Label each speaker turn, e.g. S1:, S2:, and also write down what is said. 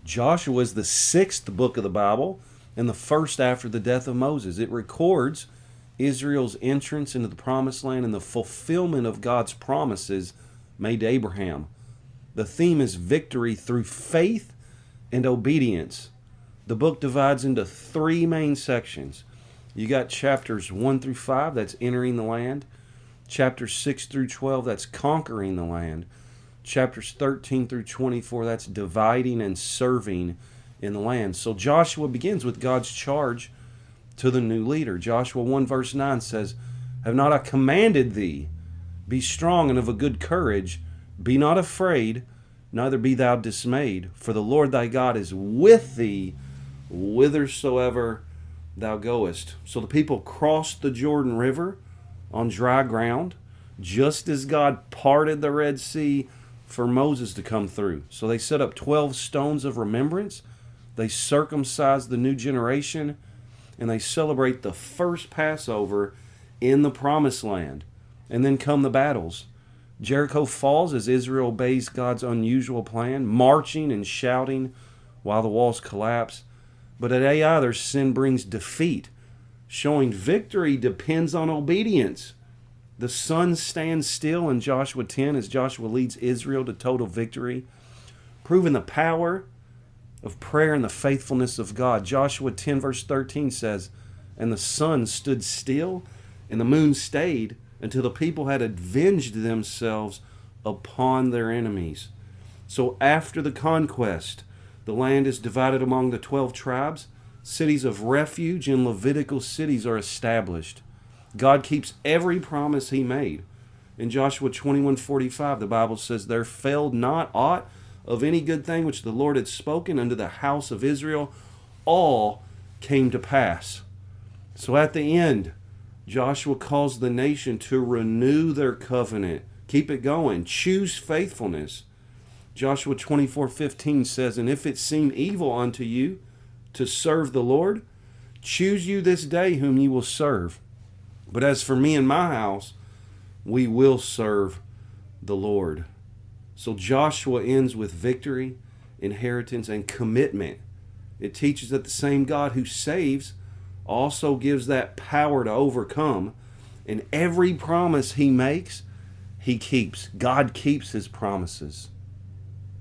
S1: Joshua is the sixth book of the Bible and the first after the death of Moses. It records Israel's entrance into the promised land and the fulfillment of God's promises made to Abraham. The theme is victory through faith and obedience. The book divides into three main sections. You got chapters 1 through 5, that's entering the land. Chapters 6 through 12, that's conquering the land. Chapters 13 through 24, that's dividing and serving in the land. So Joshua begins with God's charge to the new leader. Joshua 1 verse 9 says, "Have not I commanded thee? Be strong and of a good courage. Be not afraid, neither be thou dismayed. For the Lord thy God is with thee whithersoever thou goest." So the people crossed the Jordan River on dry ground, just as God parted the Red Sea for Moses to come through. So they set up 12 stones of remembrance. They circumcised the new generation, and they celebrate the first Passover in the promised land. And then come the battles. Jericho falls as Israel obeys God's unusual plan, marching and shouting while the walls collapse. But at Ai, their sin brings defeat, showing victory depends on obedience. The sun stands still in Joshua 10 as Joshua leads Israel to total victory, proving the power of prayer and the faithfulness of God. Joshua 10 verse 13 says, "And the sun stood still, and the moon stayed, until the people had avenged themselves upon their enemies." So after the conquest, the land is divided among the 12 tribes. Cities of refuge and Levitical cities are established. God keeps every promise he made. In Joshua 21:45, the Bible says, "There failed not aught of any good thing which the Lord had spoken unto the house of Israel. All came to pass." So at the end, Joshua calls the nation to renew their covenant. Keep it going. Choose faithfulness. Joshua 24:15 says, "And if it seem evil unto you to serve the Lord, choose you this day whom you will serve. But as for me and my house, we will serve the Lord." So Joshua ends with victory, inheritance, and commitment. It teaches that the same God who saves also gives that power to overcome. And every promise he makes, he keeps. God keeps his promises.